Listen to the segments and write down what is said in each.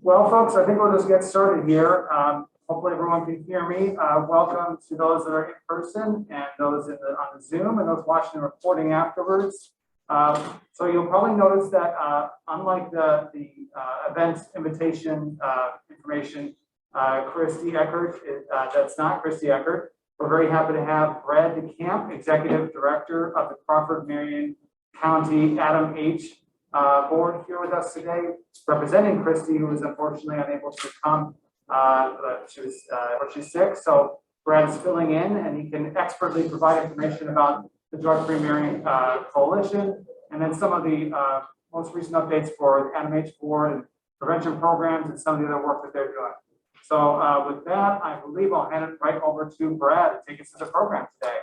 Well, folks, I think we'll just get started here. Hopefully everyone can hear me. Welcome to those that are in person and those on the Zoom and those watching the recording afterwards. So you'll probably notice that unlike the event invitation information, Christy Eckert, that's not Christy Eckert. We're very happy to have Brad DeCamp, Executive Director of the Crawford, Marion County ADAMH board here with us today, representing Christy, who was unfortunately unable to come. She's sick, so Brad is filling in, and he can expertly provide information about the Drug-Free Marion Coalition, and then some of the most recent updates for the ADAMH board and prevention programs and some of the other work that they're doing. So with that, I believe I'll hand it right over to Brad to take us to the program today.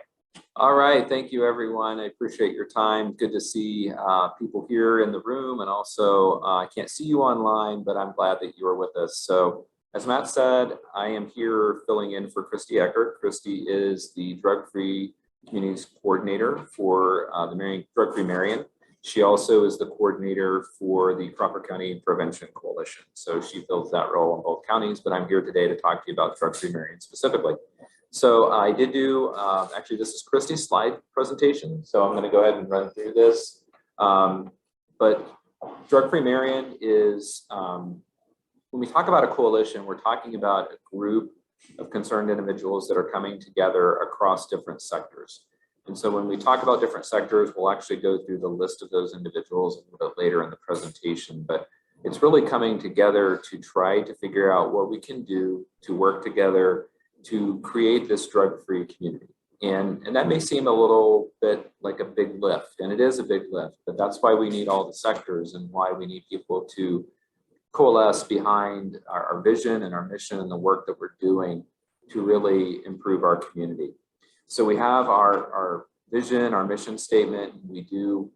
All right, thank you everyone. I appreciate your time. Good to see people here in the room, and also I can't see you online, but I'm glad that you are with us. So as Matt said, I am here filling in for Christy Eckert. Christy is the Drug-Free Communities Coordinator for the Drug-Free Marion. She also is the coordinator for the Crawford County Prevention Coalition. So she fills that role in both counties, but I'm here today to talk to you about Drug-Free Marion specifically. So I did do, actually this is Christy's slide presentation, so I'm going to go ahead and run through this. But Drug-Free Marion is, when we talk about a coalition, we're talking about a group of concerned individuals that are coming together across different sectors. And so when we talk about different sectors, we'll actually go through the list of those individuals a little bit later in the presentation, but it's really coming together to try to figure out what we can do to work together to create this drug-free community. And that may seem a little bit like a big lift, and it is a big lift, but that's why we need all the sectors and why we need people to coalesce behind our vision and our mission and the work that we're doing to really improve our community. So we have our vision, our mission statement. We do,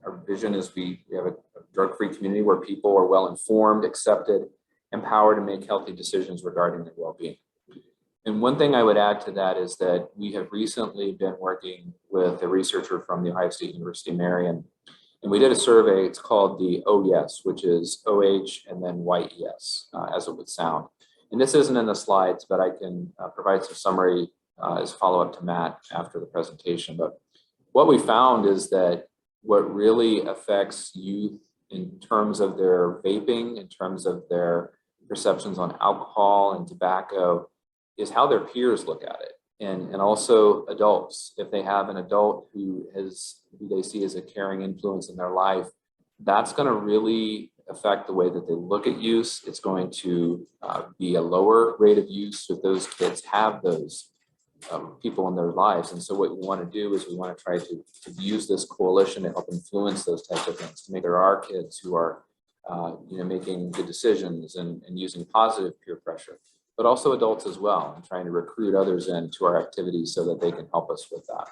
our vision is we have a drug-free community where people are well-informed, accepted, empowered, and make healthy decisions regarding their well-being. And one thing I would add to that is that we have recently been working with a researcher from the Ohio State University, Marion, and we did a survey. It's called the OYES, which is OH and then YES, as it would sound. And this isn't in the slides, but I can provide some summary as follow-up to Matt after the presentation. But what we found is that what really affects youth in terms of their vaping, in terms of their perceptions on alcohol and tobacco, is how their peers look at it. And also adults, if they have an adult who they see as a caring influence in their life, that's going to really affect the way that they look at use. It's going to be a lower rate of use if those kids have those people in their lives. And so what we want to do is we want to try to use this coalition to help influence those types of things, to make there are kids who are making good decisions and using positive peer pressure, but also adults as well, and trying to recruit others into our activities so that they can help us with that.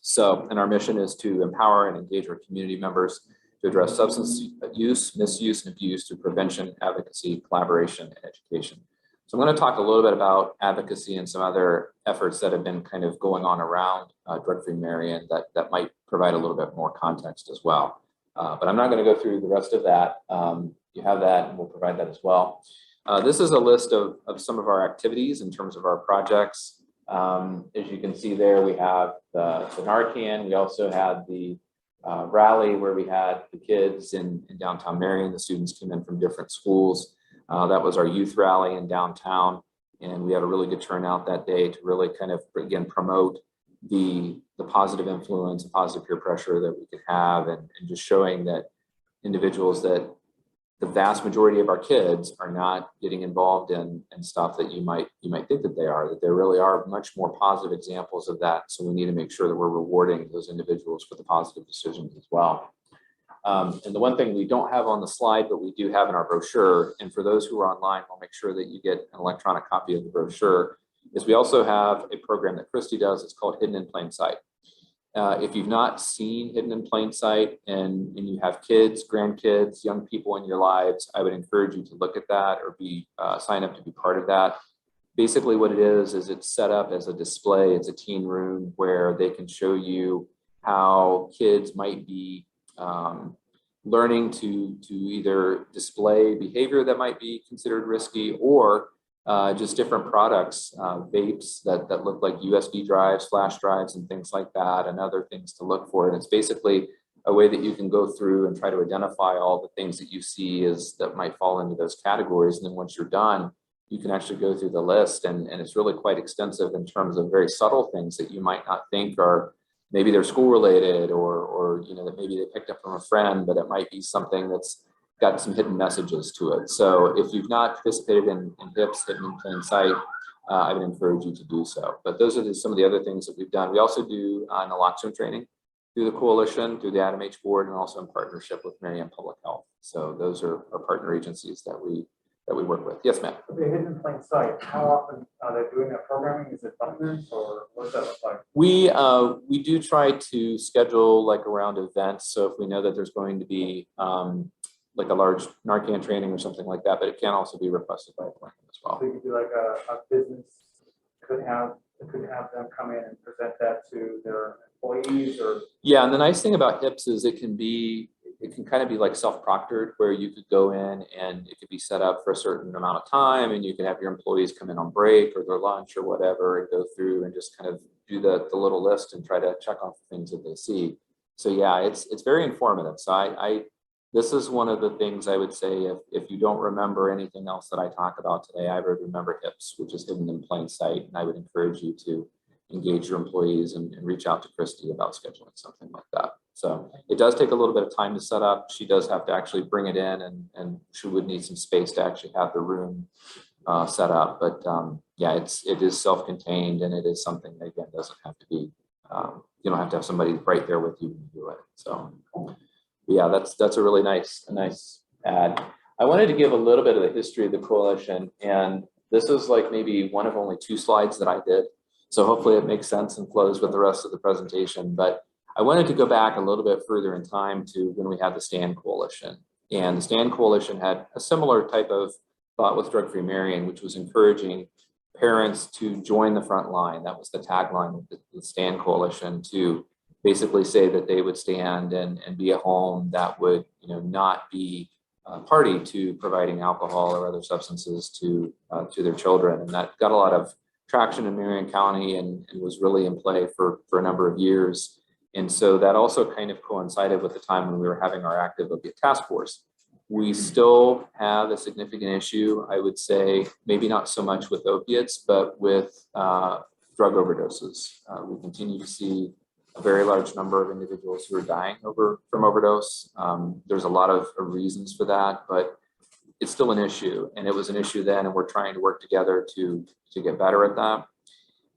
So, and our mission is to empower and engage our community members to address substance use, misuse, and abuse through prevention, advocacy, collaboration, and education. So I'm going to talk a little bit about advocacy and some other efforts that have been kind of going on around Drug-Free Marion that might provide a little bit more context as well. But I'm not going to go through the rest of that. You have that, and we'll provide that as well. This is a list of some of our activities in terms of our projects. As you can see there, we have the Narcan. We also had the rally where we had the kids in downtown Marion. The students came in from different schools. That was our youth rally in downtown, and we had a really good turnout that day to really kind of, again, promote the positive influence and positive peer pressure that we could have, and just showing that individuals, that the vast majority of our kids are not getting involved in stuff that you might think that they are, that there really are much more positive examples of that. So we need to make sure that we're rewarding those individuals for the positive decisions as well. And the one thing we don't have on the slide, but we do have in our brochure, and for those who are online, I'll make sure that you get an electronic copy of the brochure, is we also have a program that Christy does. It's called Hidden in Plain Sight. If you've not seen Hidden in Plain Sight and you have kids, grandkids, young people in your lives, I would encourage you to look at that or sign up to be part of that. Basically what it is it's set up as a display. It's a teen room where they can show you how kids might be learning to either display behavior that might be considered risky, or just different products, vapes that look like USB drives, flash drives, and things like that, and other things to look for. And it's basically a way that you can go through and try to identify all the things that you see that might fall into those categories. And then once you're done, you can actually go through the list, and it's really quite extensive in terms of very subtle things that you might not think are, maybe they're school related, or that maybe they picked up from a friend, but it might be something that's got some hidden messages to it. So if you've not participated in HIPS, Hidden in Plain Sight, I would encourage you to do so. But those are some of the other things that we've done. We also do naloxone training through the coalition, through the ADAMH board, and also in partnership with Marion Public Health. So those are our partner agencies that we work with. Yes, ma'am. Okay, Hidden in Plain Sight, how often are they doing that programming? Is it thunders, or what does that look like? We do try to schedule like around events. So if we know that there's going to be like a large Narcan training or something like that, but it can also be requested by appointment as well. So you could do like a business could have them come in and present that to their employees, or? Yeah, and the nice thing about HIPS is it can kind of be like self-proctored, where you could go in and it could be set up for a certain amount of time, and you can have your employees come in on break or their lunch or whatever and go through and just kind of do the little list and try to check off the things that they see. So yeah, it's very informative. So this is one of the things I would say, if you don't remember anything else that I talk about today, I would remember HIPS, which is Hidden in Plain Sight. And I would encourage you to engage your employees and reach out to Christy about scheduling something like that. So it does take a little bit of time to set up. She does have to actually bring it in, and she would need some space to actually have the room set up. But yeah, it is self-contained, and it is something that, again, doesn't have to be, you don't have to have somebody right there with you to do it. So yeah, that's a really nice ad. I wanted to give a little bit of the history of the coalition, and this is like maybe one of only 2 slides that I did. So hopefully it makes sense and flows with the rest of the presentation. But I wanted to go back a little bit further in time to when we had the STAND Coalition. And the STAND Coalition had a similar type of thought with Drug Free Marion, which was encouraging parents to join the front line. That was the tagline of the STAND Coalition, to basically say that they would stand and be a home that would, not be party to providing alcohol or other substances to their children. And that got a lot of traction in Marion County and was really in play for a number of years. And so that also kind of coincided with the time when we were having our active opiate task force. We still have a significant issue, I would say, maybe not so much with opiates, but with drug overdoses. We continue to see a very large number of individuals who are dying from overdose. There's a lot of reasons for that, but it's still an issue. And it was an issue then, and we're trying to work together to get better at that.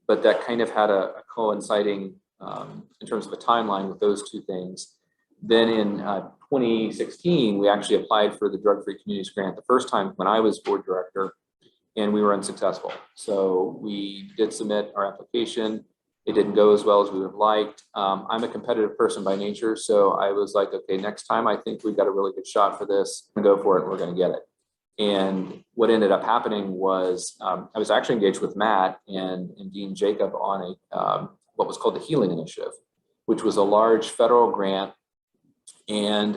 But that kind of had a coinciding, in terms of a timeline, with those 2 things. Then in 2016, we actually applied for the Drug Free Communities Grant the first time when I was board director, and we were unsuccessful. So we did submit our application. It didn't go as well as we would have liked. I'm a competitive person by nature, so I was like, okay, next time I think we've got a really good shot for this. I'm gonna go for it, and we're gonna get it. And what ended up happening was I was actually engaged with Matt and Dean Jacob on what was called the Healing Initiative, which was a large federal grant. And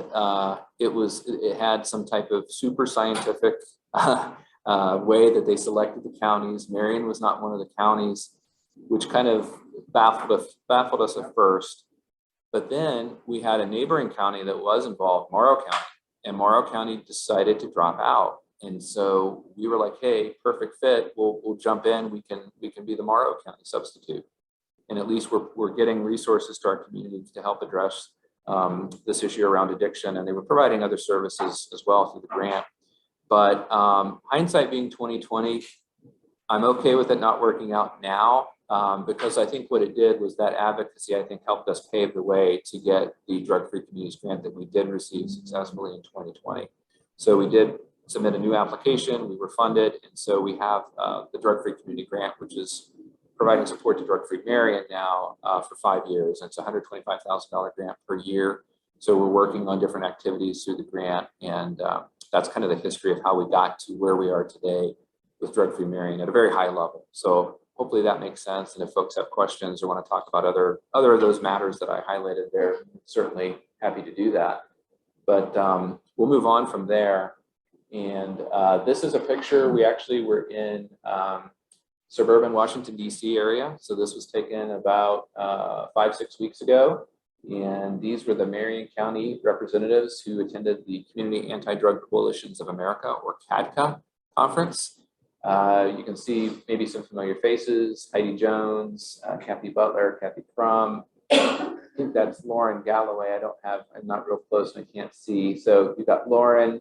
it had some type of super scientific way that they selected the counties. Marion was not one of the counties, which kind of baffled us at first. But then we had a neighboring county that was involved, Morrow County, and Morrow County decided to drop out. And so we were like, hey, perfect fit. We'll jump in. We can be the Morrow County substitute. And at least we're getting resources to our community to help address this issue around addiction. And they were providing other services as well through the grant. But hindsight being 2020, I'm okay with it not working out now, because I think what it did was that advocacy, I think, helped us pave the way to get the Drug Free Communities Grant that we did receive successfully in 2020. So we did submit a new application, we were funded, and so we have the Drug Free Community Grant, which is providing support to Drug Free Marion now for 5 years. And it's a $125,000 grant per year. So we're working on different activities through the grant, and that's kind of the history of how we got to where we are today with Drug Free Marion at a very high level. So hopefully that makes sense. And if folks have questions or want to talk about other of those matters that I highlighted there, certainly happy to do that. but we'll move on from there. And this is a picture. We actually were in suburban Washington, D.C. area. So this was taken about 5-6 weeks ago. And these were the Marion County representatives who attended the Community Anti-Drug Coalitions of America, or CADCA conference. You can see maybe some familiar faces: Heidi Jones, Kathy Butler, Kathy Crum. I think that's Lauren Galloway. I'm not real close and I can't see. So you've got Lauren,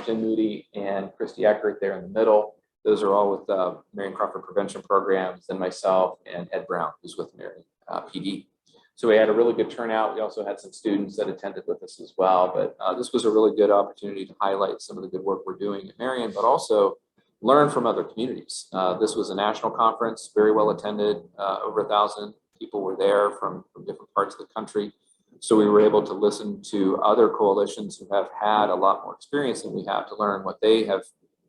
Jen Moody, and Christy Eckert there in the middle. Those are all with Marion Crawford Prevention Programs, and myself and Ed Brown, who's with Marion PD. So we had a really good turnout. We also had some students that attended with us as well. But this was a really good opportunity to highlight some of the good work we're doing at Marion, but also learn from other communities. This was a national conference, very well attended. Over 1,000 people were there from different parts of the country. So we were able to listen to other coalitions who have had a lot more experience than we have, to learn what they have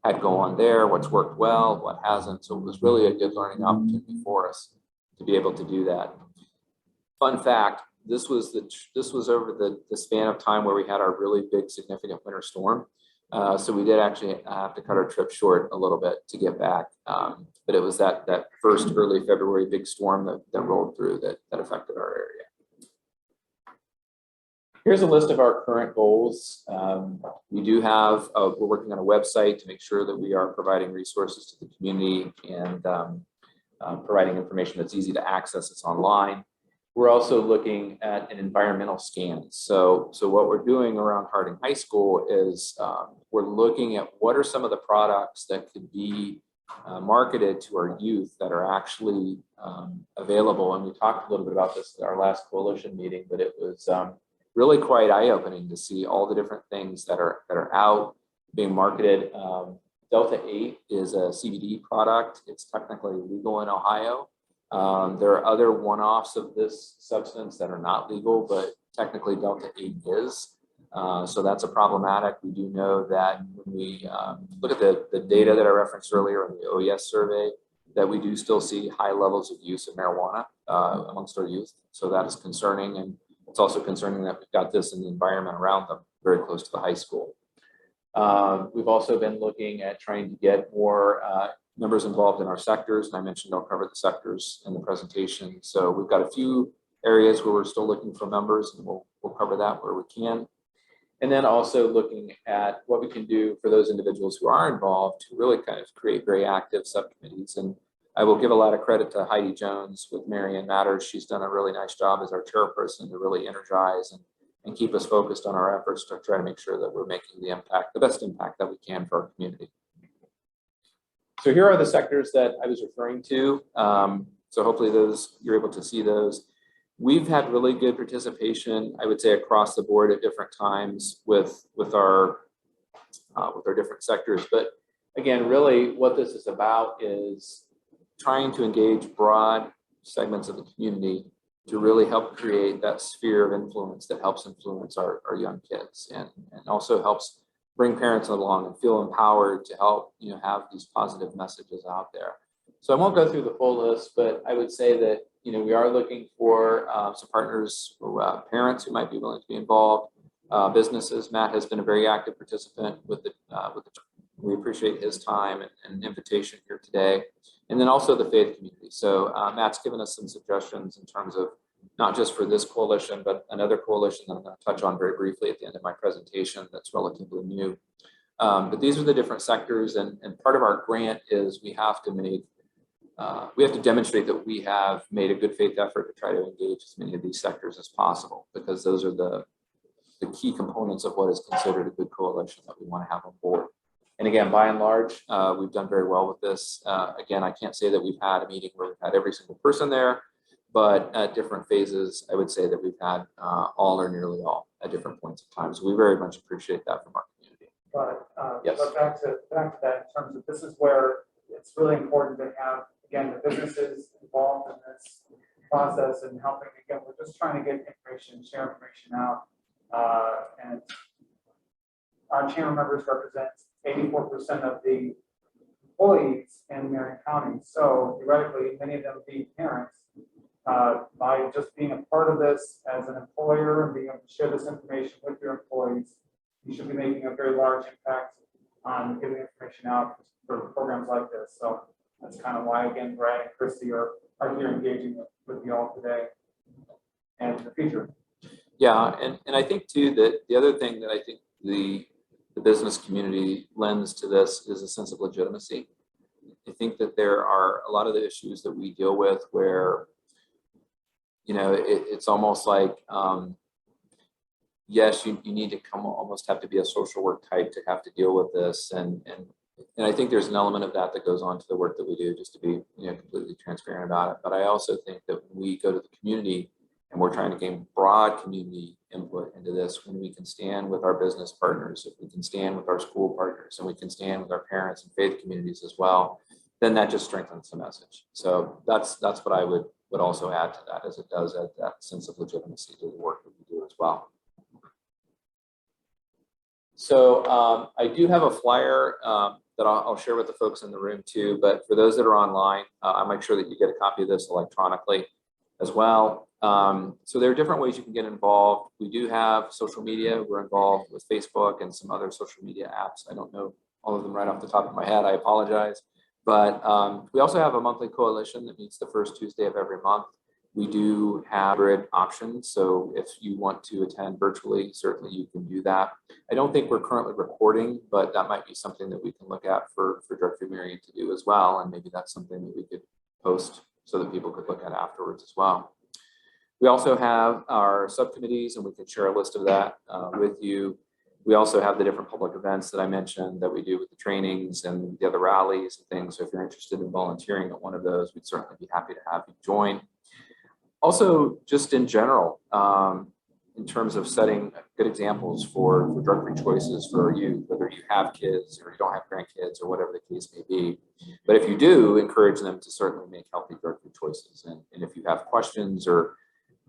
had go on there, what's worked well, what hasn't. So it was really a good learning opportunity for us to be able to do that. Fun fact, this was over the span of time where we had our really big significant winter storm. So we did actually have to cut our trip short a little bit to get back. But it was that first early February big storm that rolled through that affected our area. Here's a list of our current goals. We do have, we're working on a website to make sure that we are providing resources to the community and providing information that's easy to access. It's online. We're also looking at an environmental scan. So what we're doing around Harding High School is we're looking at what are some of the products that could be marketed to our youth that are actually available. And we talked a little bit about this at our last coalition meeting, but it was really quite eye-opening to see all the different things that are out being marketed. Delta 8 is a CBD product. It's technically legal in Ohio. There are other one-offs of this substance that are not legal, but technically Delta 8 is. So that's a problematic. We do know that when we look at the data that I referenced earlier in the OES survey, that we do still see high levels of use of marijuana amongst our youth. So that is concerning. And it's also concerning that we've got this in the environment around them, very close to the high school. We've also been looking at trying to get more members involved in our sectors. And I mentioned I'll cover the sectors in the presentation. So we've got a few areas where we're still looking for members, and we'll cover that where we can. And then also looking at what we can do for those individuals who are involved to really kind of create very active subcommittees. And I will give a lot of credit to Heidi Jones with Marion Matters. She's done a really nice job as our chairperson to really energize and keep us focused on our efforts to try to make sure that we're making the best impact that we can for our community. So here are the sectors that I was referring to. So hopefully you're able to see those. We've had really good participation, I would say, across the board at different times with our different sectors. But again, really what this is about is trying to engage broad segments of the community to really help create that sphere of influence that helps influence our young kids and also helps bring parents along and feel empowered to help have these positive messages out there. So I won't go through the full list, but I would say that we are looking for some partners, parents who might be willing to be involved, businesses. Matt has been a very active participant with the we appreciate his time and invitation here today. And then also the faith community. So Matt's given us some suggestions in terms of not just for this coalition, but another coalition that I'm going to touch on very briefly at the end of my presentation that's relatively new. But these are the different sectors, and part of our grant is we have to demonstrate that we have made a good faith effort to try to engage as many of these sectors as possible, because those are the key components of what is considered a good coalition that we want to have on board. And again, by and large, we've done very well with this. Again, I can't say that we've had a meeting where we've had every single person there, but at different phases, I would say that we've had all or nearly all at different points in time. So we very much appreciate that from our community. But yes. But back to that in terms of this is where it's really important to have, again, the businesses involved in this process and helping. Again, we're just trying to get information, share information out, and our chamber members represent 84% of the employees in Marion County. So theoretically, many of them being parents, by just being a part of this as an employer and being able to share this information with your employees, you should be making a very large impact on getting information out for programs like this. So that's kind of why, again, Brad and Christy are here engaging with you all today and in the future. Yeah, and I think too that the other thing that I think the business community lends to this is a sense of legitimacy. I think that there are a lot of the issues that we deal with where, you know, it's almost like, yes, you need to almost have to be a social work type to have to deal with this. And I think there's an element of that goes on to the work that we do, just to be, you know, completely transparent about it. But I also think that when we go to the community and we're trying to gain broad community input into this, when we can stand with our business partners, if we can stand with our school partners, and we can stand with our parents and faith communities as well, then that just strengthens the message. So that's what I would also add to that, as it does add that sense of legitimacy to the work that we do as well. So I do have a flyer that I'll share with the folks in the room too, but for those that are online, I'll make sure that you get a copy of this electronically as well. So there are different ways you can get involved. We do have social media. We're involved with Facebook and some other social media apps. I don't know all of them right off the top of my head. I apologize. But we also have a monthly coalition that meets the first Tuesday of every month. We do have hybrid options. So if you want to attend virtually, certainly you can do that. I don't think we're currently recording, but that might be something that we can look at for Drug-Free Marion to do as well. And maybe that's something that we could post so that people could look at afterwards as well. We also have our subcommittees, and we can share a list of that with you. We also have the different public events that I mentioned that we do with the trainings and the other rallies and things. So if you're interested in volunteering at one of those, we'd certainly be happy to have you join. Also, just in general, in terms of setting good examples for drug-free choices for our youth, whether you have kids or you don't have grandkids or whatever the case may be. But if you do, encourage them to certainly make healthy drug-free choices. And if you have questions or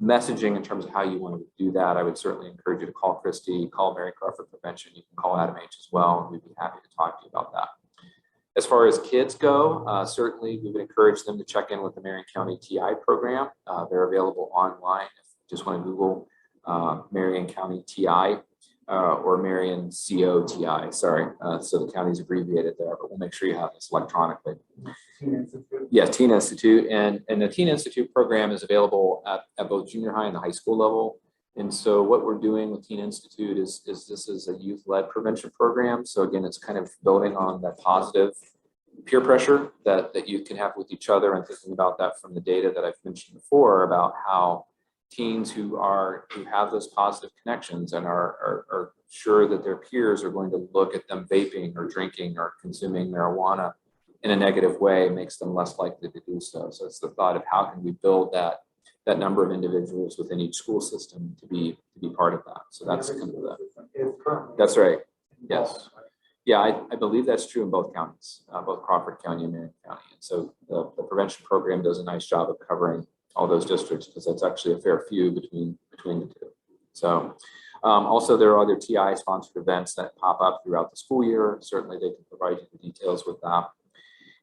messaging in terms of how you want to do that, I would certainly encourage you to call Christy, call Marion Crawford Prevention. You can call ADAMH as well, and we'd be happy to talk to you about that. As far as kids go, certainly we would encourage them to check in with the Marion County TI program. They're available online. If you just want to Google Marion County TI or Marion COTI, sorry. So the county's abbreviated there, but we'll make sure you have this electronically. Teen Institute. Yeah, Teen Institute. And the Teen Institute program is available at both junior high and the high school level. And so what we're doing with Teen Institute is this is a youth-led prevention program. So again, it's kind of building on that positive peer pressure that you can have with each other, and thinking about that from the data that I've mentioned before about how teens who have those positive connections and are sure that their peers are going to look at them vaping or drinking or consuming marijuana in a negative way makes them less likely to do so. So it's the thought of how can we build that number of individuals within each school system to be part of that. So that's kind of that. That's right. Yes. Yeah, I believe that's true in both counties, both Crawford County and Marion County. And so the prevention program does a nice job of covering all those districts, because that's actually a fair few between the two. So also there are other TI sponsored events that pop up throughout the school year. Certainly they can provide you the details with that.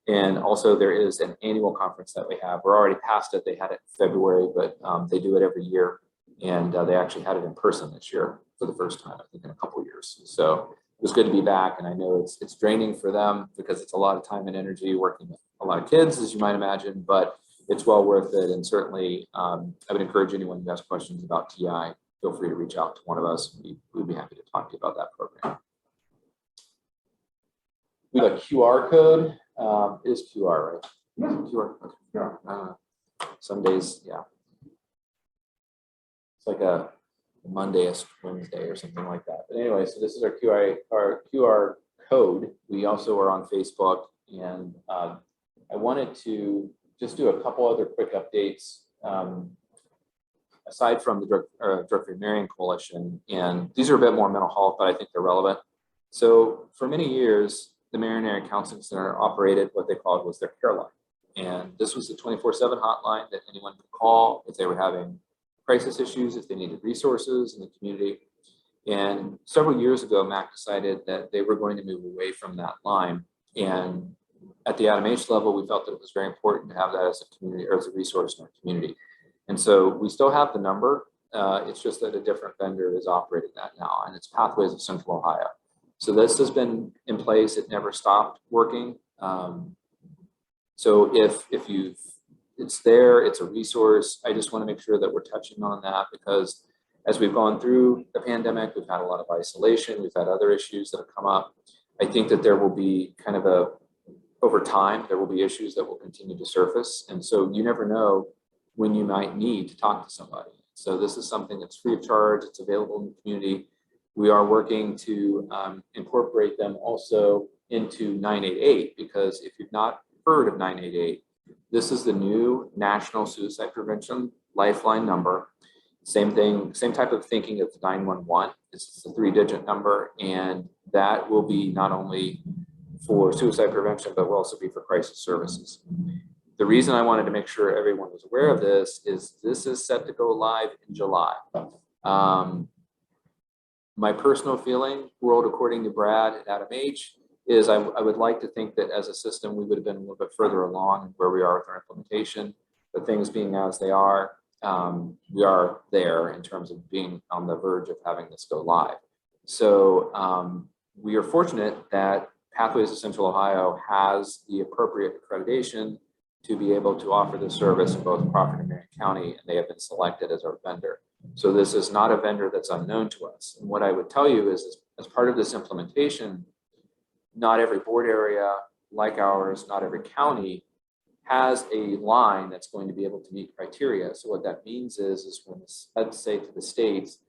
And also there is an annual conference that we have. We're already past it. They had it in February, but they do it every year. And they actually had it in person this year for the first time, I think, in a couple of years. So it was good to be back. And I know it's draining for them because it's a lot of time and energy working with a lot of kids, as you might imagine, but it's well worth it. And certainly I would encourage anyone who has questions about TI, feel free to reach out to one of us. We'd be happy to talk to you about that program. We have a QR code. It is QR, right? Yeah. QR. Okay. Yeah. Some days, yeah. It's like a Monday, a Wednesday, or something like that. But anyway, so this is our QR code. We also are on Facebook, and I wanted to just do a couple other quick updates aside from the Drug-Free Marion Coalition, and these are a bit more mental health, but I think they're relevant. So for many years, the Marion Area Counseling Center operated what they called was their care line. And this was the 24/7 hotline that anyone could call if they were having crisis issues, if they needed resources in the community. And several years ago, MAC decided that they were going to move away from that line. And at the ADAMH level, we felt that it was very important to have that as a community or as a resource in our community. And so we still have the number. It's just that a different vendor is operating that now, and it's Pathways of Central Ohio. So this has been in place. It never stopped working. So if it's there, it's a resource. I just want to make sure that we're touching on that, because as we've gone through the pandemic, we've had a lot of isolation. We've had other issues that have come up. I think that there will be kind of over time, there will be issues that will continue to surface. And so you never know when you might need to talk to somebody. So this is something that's free of charge. It's available in the community. We are working to incorporate them also into 988, because if you've not heard of 988, this is the new National Suicide Prevention Lifeline number. Same thing, same type of thinking of 911. It's a 3-digit number, and that will be not only for suicide prevention, but will also be for crisis services. The reason I wanted to make sure everyone was aware of this is set to go live in July. My personal feeling, world according to Brad at ADAMH, is I would like to think that as a system, we would have been a little bit further along where we are with our implementation, but things being as they are, we are there in terms of being on the verge of having this go live. So we are fortunate that Pathways of Central Ohio has the appropriate accreditation to be able to offer this service in both Crawford and Marion County, and they have been selected as our vendor. So this is not a vendor that's unknown to us. And what I would tell you is, as part of this implementation, not every board area like ours, not every county has a line that's going to be able to meet criteria. So what that means is when let's say to the states,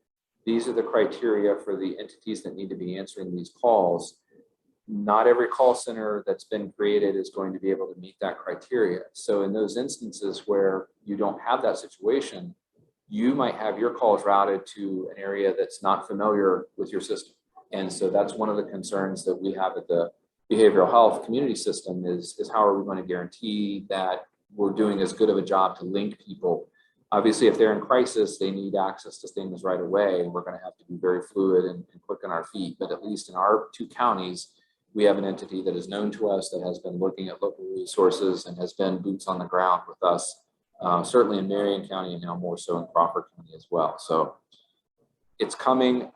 these are the criteria for the entities that need to be answering these calls. Not every call center that's been created is going to be able to meet that criteria. So in those instances where you don't have that situation, you might have your calls routed to an area that's not familiar with your system. And so that's one of the concerns that we have at the behavioral health community system is how are we going to guarantee that we're doing as good of a job to link people. Obviously, if they're in crisis, they need access to things right away, and we're going to have to be very fluid and quick on our feet. But at least in our 2 counties, we have an entity that is known to us, that has been looking at local resources and has been boots on the ground with us, certainly in Marion County and now more so in Crawford County as well. So it's coming.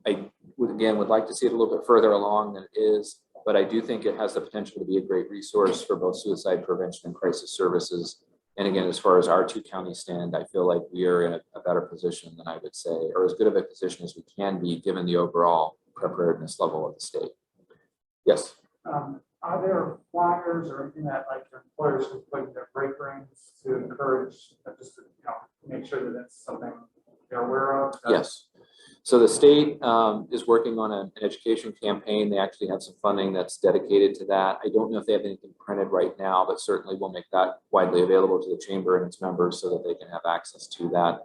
I would like to see it a little bit further along than it is, but I do think it has the potential to be a great resource for both suicide prevention and crisis services. And again, as far as our 2 counties stand, I feel like we are in a better position than I would say, or as good of a position as we can be given the overall preparedness level of the state. Yes. Are there flyers or anything that like your employers can put in their break rooms to encourage, just to make sure that it's something they're aware of? Yes. So the state is working on an education campaign. They actually have some funding that's dedicated to that. I don't know if they have anything printed right now, but certainly we'll make that widely available to the chamber and its members so that they can have access to that.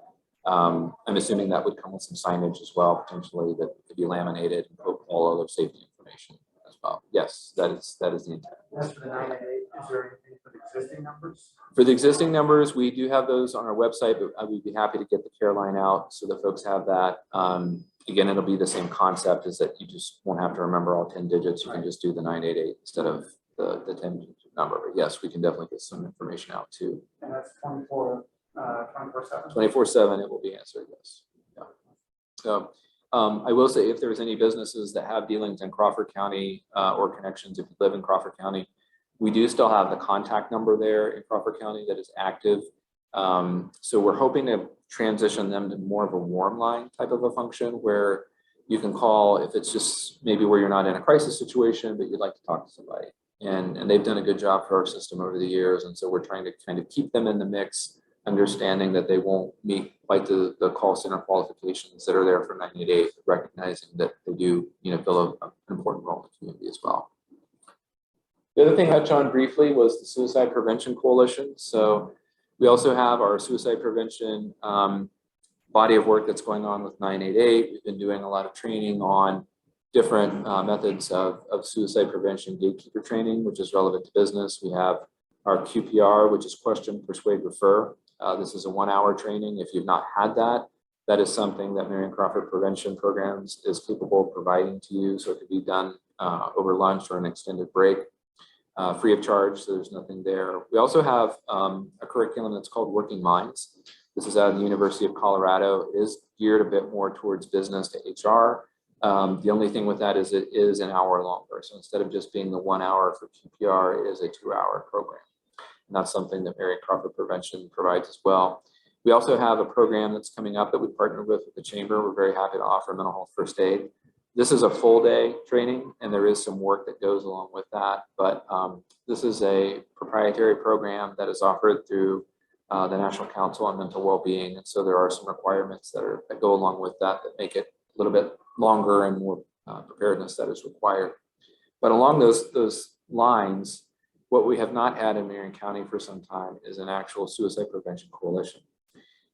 I'm assuming that would come with some signage as well, potentially, that could be laminated and put all other safety information as well. Yes, that is the intent. As for the 988, is there anything for the existing numbers? For the existing numbers, we do have those on our website, but I would be happy to get the care line out so that folks have that. Again, it'll be the same concept, is that you just won't have to remember all 10 digits. You can just do the 988 instead of the 10 number. But yes, we can definitely get some information out too. And that's 24/7? 24/7, it will be answered, yes. Yeah. So I will say, if there's any businesses that have dealings in Crawford County or connections, if you live in Crawford County, we do still have the contact number there in Crawford County that is active. So we're hoping to transition them to more of a warm line type of a function where you can call if it's just maybe where you're not in a crisis situation, but you'd like to talk to somebody. And they've done a good job for our system over the years. And so we're trying to kind of keep them in the mix, understanding that they won't meet quite the call center qualifications that are there for 988, recognizing that they do, fill an important role in the community as well. The other thing I touched on briefly was the Suicide Prevention Coalition. So we also have our suicide prevention body of work that's going on with 988. We've been doing a lot of training on different methods of suicide prevention, gatekeeper training, which is relevant to business. We have our QPR, which is question, persuade, refer. This is a 1-hour training. If you've not had that, that is something that Marion Crawford Prevention Programs is capable of providing to you. So it could be done over lunch or an extended break. Free of charge, so there's nothing there. We also have a curriculum that's called Working Minds. This is out of the University of Colorado. It is geared a bit more towards business to HR. The only thing with that is it is an hour longer. So instead of just being the 1 hour for QPR, it is a 2-hour program. And that's something that Marion Crawford Prevention provides as well. We also have a program that's coming up that we partnered with the Chamber. We're very happy to offer mental health first aid. This is a full day training, and there is some work that goes along with that. But this is a proprietary program that is offered through the National Council on Mental Wellbeing. And so there are some requirements that go along with that make it a little bit longer and more preparedness that is required. But along those lines, what we have not had in Marion County for some time is an actual suicide prevention coalition.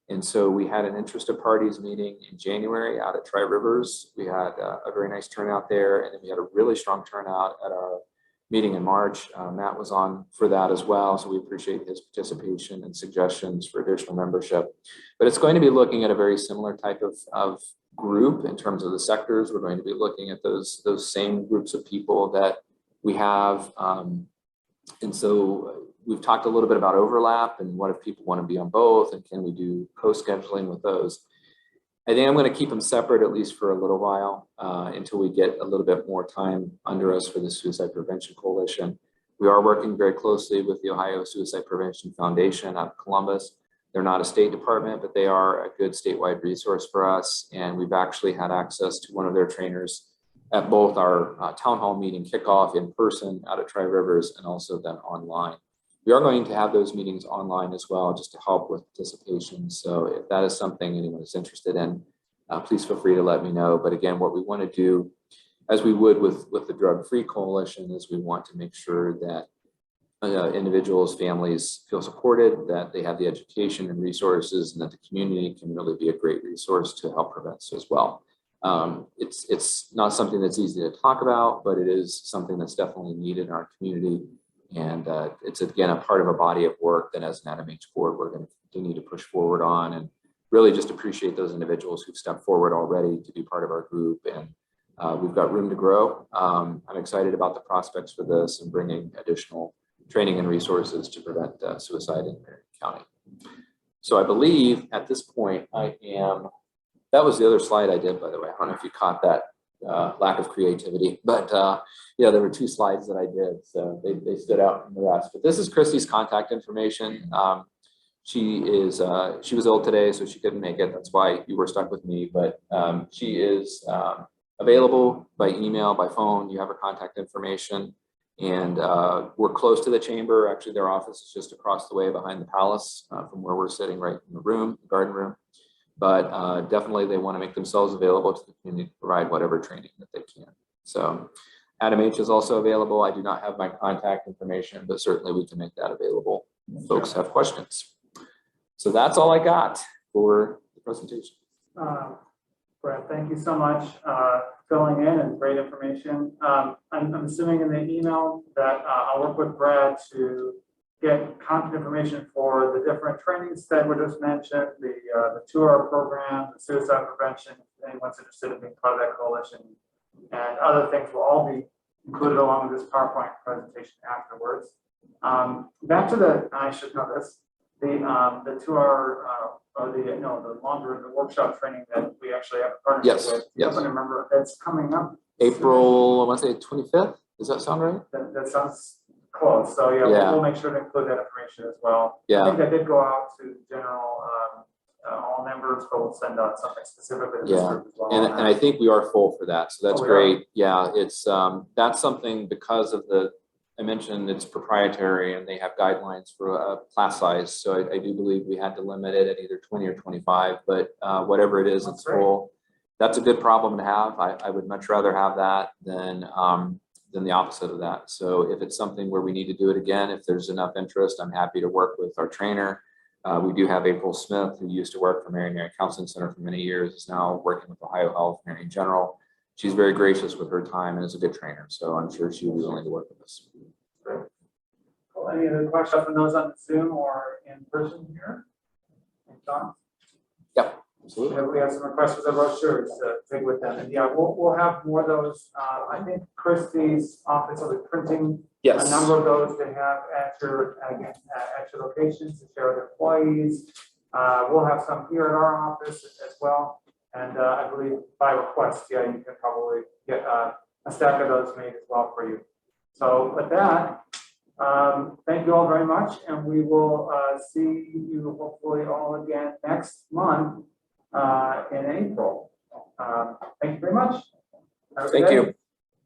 And so we had an interested parties meeting in January out at Tri Rivers. We had a very nice turnout there, and then we had a really strong turnout at our meeting in March. Matt was on for that as well, so we appreciate his participation and suggestions for additional membership. But it's going to be looking at a very similar type of group in terms of the sectors. We're going to be looking at those same groups of people that we have. And so we've talked a little bit about overlap and what if people want to be on both, and can we do co-scheduling with those? I think I'm going to keep them separate at least for a little while until we get a little bit more time under us for the Suicide Prevention Coalition. We are working very closely with the Ohio Suicide Prevention Foundation out of Columbus. They're not a state department, but they are a good statewide resource for us. And we've actually had access to one of their trainers at both our town hall meeting kickoff in person out at Tri Rivers and also then online. We are going to have those meetings online as well, just to help with participation. So if that is something anyone is interested in, please feel free to let me know. But again, what we want to do, as we would with the Drug-Free Coalition, is we want to make sure that individuals, families feel supported, that they have the education and resources, and that the community can really be a great resource to help prevent this as well. It's not something that's easy to talk about, but it is something that's definitely needed in our community. And it's, again, a part of a body of work that as an ADAMH board, we're going to continue to push forward on, and really just appreciate those individuals who've stepped forward already to be part of our group. And we've got room to grow. I'm excited about the prospects for this and bringing additional training and resources to prevent suicide in Marion County. So I believe at this point that was the other slide I did, by the way. I don't know if you caught that. Lack of creativity, but yeah, there were 2 slides that I did, so they stood out from the rest. But this is Christy's contact information. She was ill today, so she couldn't make it. That's why you were stuck with me. But she is available by email, by phone. You have her contact information, and we're close to the chamber. Actually, their office is just across the way behind the palace from where we're sitting, right in the room, the garden room. But definitely they want to make themselves available to the community to provide whatever training that they can. So ADAMH is also available. I do not have my contact information, but certainly we can make that available if folks have questions. So that's all I got for the presentation. Brett, thank you so much filling in, and great information. I'm assuming in the email that I'll work with Brad to get contact information for the different trainings that were just mentioned, the 2-hour program, the suicide prevention, if anyone's interested in being part of that coalition, and other things will all be included along with this PowerPoint presentation afterwards. Back to I should know this, the 2-hour or the workshop training that we actually have a partnership with. Yes. I'm going to remember that's coming up April, I want to say 25th. Does that sound right? That sounds close. So yeah. We'll make sure to include that information as well. Yeah. I think that did go out to general all members, but we'll send out something specifically to this group as well. And I think we are full for that. So that's great. Yeah, it's that's something because of I mentioned it's proprietary and they have guidelines for a class size. So I do believe we had to limit it at either 20 or 25, but whatever it is, it's full. That's a good problem to have. I would much rather have that than the opposite of that. So if it's something where we need to do it again, if there's enough interest, I'm happy to work with our trainer. We do have April Smith, who used to work for Marion Counseling Center for many years, is now working with Ohio Health, Marion General. She's very gracious with her time and is a good trainer. So I'm sure she will be willing to work with us. Great. Well, any other questions from those on Zoom or in person here? John? Yep. Absolutely. We have some requests for the brochures to take with them. And yeah, we'll have more of those. I think Christy's office will be printing a number of those to have at your locations to share with employees. We'll have some here at our office as well. And I believe by request, yeah, you can probably get a stack of those made as well for you. So with that, thank you all very much, and we will see you hopefully all again next month in April. Thank you very much. Have a good Thank day. you.